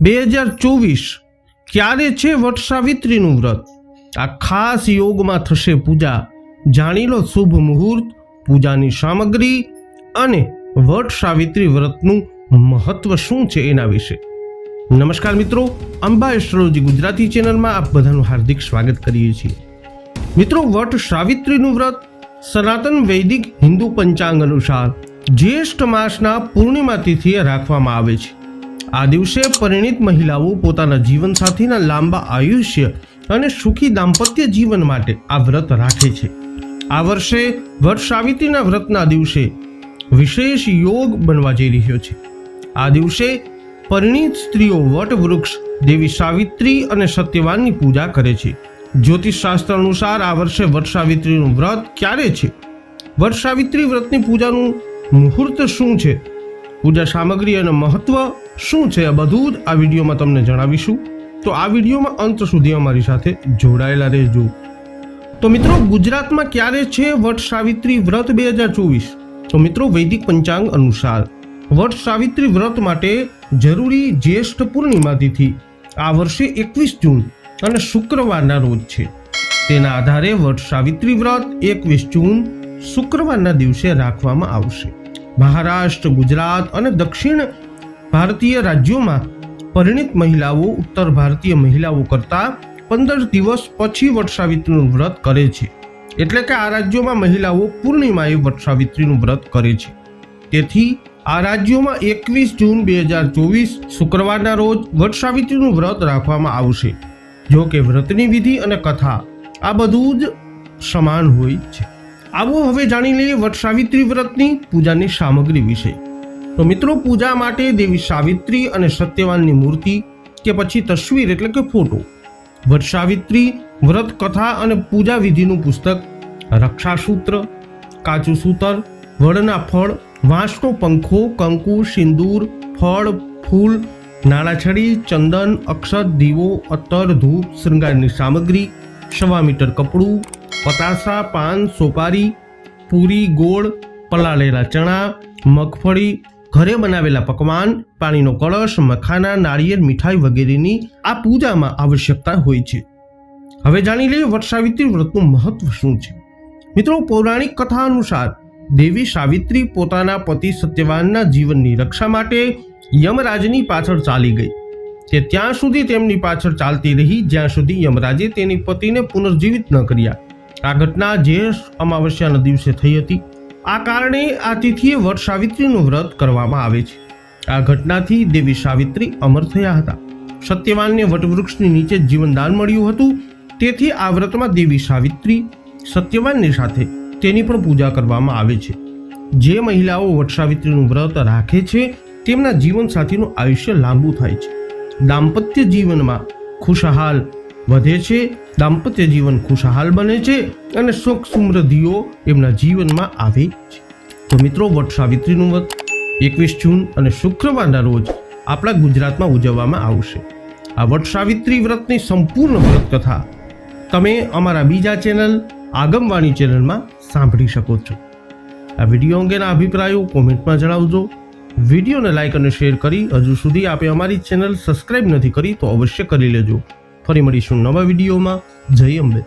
2024 ક્યારે છે વટ સાવિત્રીનું વ્રત? આ ખાસ યોગમાં થશે પૂજા. જાણી લો શુભ મુહૂર્ત, પૂજાની સામગ્રી અને વટ સાવિત્રી વ્રતનું મહત્વ શું છે એના વિશે. નમસ્કાર મિત્રો, અંબા એસ્ટ્રોલોજી ગુજરાતી ચેનલમાં આપ બધાનું હાર્દિક સ્વાગત કરીએ છીએ. મિત્રો, વટ સાવિત્રીનું વ્રત સનાતન વૈદિક હિન્દુ પંચાંગ અનુસાર જ્યેષ્ઠ માસના પૂર્ણિમા તિથિએ રાખવામાં આવે છે. આ દિવસે પરિણીત મહિલાઓ પોતાના જીવનસાથીના લાંબા આયુષ્ય અને સુખી દાંપત્ય જીવન માટે આ વ્રત રાખે છે. આ વર્ષે વટ સાવિત્રીના વ્રતના દિવસે વિશેષ યોગ બનવા જઈ રહ્યો છે. આ દિવસે પરિણીત સ્ત્રીઓ વટ વૃક્ષ, દેવી સાવિત્રી અને સત્યવાનની પૂજા કરે છે. જ્યોતિષ શાસ્ત્ર અનુસાર આ વર્ષે વટ સાવિત્રીનું વ્રત ક્યારે છે? વટ સાવિત્રી વ્રતની પૂજાનું મુહૂર્ત શું છે? પૂજા સામગ્રી અને મહત્વ શું છે? આ બધું જ આ વિડીયોમાં તમને જણાવીશું. તો આ વિડીયોમાં અંત સુધી અમારી સાથે જોડાયેલા રહેજો. તો મિત્રો, ગુજરાતમાં ક્યારે છે વટ સાવિત્રી વ્રત 2024? તો મિત્રો, વૈદિક પંચાંગ અનુસાર વટ સાવિત્રી વ્રત માટે જરૂરી જ્યેષ્ઠ પૂર્ણિમા તિથિ આ વર્ષે 21 જૂન અને શુક્રવારના રોજ છે. તેના આધારે વટ સાવિત્રી વ્રત 21 જૂન શુક્રવારના દિવસે રાખવામાં આવશે. મહારાષ્ટ્ર, ગુજરાત અને દક્ષિણ ભારતીય રાજ્યોમાં પરિણીત મહિલાઓ ઉત્તર ભારતીય મહિલાઓ કરતાં 15 દિવસ પછી વટ સાવિત્રીનું વ્રત કરે છે. એટલે કે આ રાજ્યોમાં મહિલાઓ પૂર્ણિમાએ વટ સાવિત્રીનું વ્રત કરે છે. તેથી આ રાજ્યોમાં 21 જૂન 2024 શુક્રવારના રોજ વટ સાવિત્રીનું વ્રત રાખવામાં આવશે. જો કે વ્રતની વિધિ અને કથા આ બધું જ સમાન હોય છે. આવો હવે જાણી લઈએ વટ સાવિત્રી વ્રતની પૂજાની સામગ્રી વિશે. તો મિત્રો, પૂજા માટે દેવી સાવિત્રી અને સત્યવાનની મૂર્તિ કે પછી તસવીર એટલે કે ફોટો, વટ સાવિત્રી વ્રત કથા અને પૂજા વિધિનું પુસ્તક, રક્ષાસૂત્ર, કાચું સૂતર, વડના ફળ, વાંસનો પંખો, કંકુ, સિંદૂર, ફળ, ફૂલ, નાળાછડી, ચંદન, અક્ષત, દીવો, અત્તર, ધૂપ, શૃંગારની સામગ્રી, 1.25 મીટર કપડું, પતાસા, પાન, સોપારી, પૂરી, ગોળ, પલાળેલા ચણા, મગફળી, ઘરે બનાવેલા પકવાન, પાણીનો કળશ, મખાના, નાળિયેર, મીઠાઈ વગેરેની આ પૂજામાં આવશ્યકતા હોય છે. હવે જાણી લઈએ વટ સાવિત્રી વ્રતનું મહત્વ શું છે. મિત્રો, પૌરાણિક કથા અનુસાર દેવી સાવિત્રી પોતાના પતિ સત્યવાનના જીવનની રક્ષા માટે યમરાજની પાછળ ચાલી ગઈ. તે ત્યાં સુધી તેમની પાછળ ચાલતી રહી જ્યાં સુધી યમરાજે તેની પતિને પુનર્જીવિત ન કર્યા. આ ઘટના જ્યેષ્ઠ અમાવસ્યાના દિવસે થઈ હતી. આ કારણે આ તિથિએ વટ સાવિત્રીનું વ્રત કરવામાં આવે છે. આ ઘટનાથી દેવી સાવિત્રી અમર થયા હતા. સત્યવાનને વટવૃક્ષની નીચે જીવનદાન મળ્યું હતું. તેથી આ વ્રતમાં દેવી સાવિત્રી, સત્યવાનની સાથે તેની પણ પૂજા કરવામાં આવે છે. જે મહિલાઓ વટ સાવિત્રીનું વ્રત રાખે છે તેમના જીવનસાથીનું આયુષ્ય લાંબુ થાય છે. દાંપત્ય જીવનમાં ખુશહાલ વધે છે. દાંપત્ય જીવન ખુશહાલ બને છે અને સુખ સમૃદ્ધિઓ એમના જીવનમાં આવે છે. તો મિત્રો, વટ સાવિત્રીનું વ્રત 21 જૂન અને શુક્રવારના રોજ આપણા ગુજરાતમાં ઉજવવામાં આવશે. આ વટ સાવિત્રી વ્રતની સંપૂર્ણ વ્રત કથા તમે અમારા બીજા ચેનલ આગમવાણી ચેનલમાં સાંભળી શકો છો. આ વિડીયો અંગેના અભિપ્રાયો કોમેન્ટમાં જણાવજો. વિડીયોને લાઇક અને શેર કરી હજુ સુધી આપે અમારી ચેનલ સબસ્ક્રાઇબ નથી કરી તો અવશ્ય કરી લેજો. ફરી મળીશું નવા વિડીયોમાં. જય અંબે.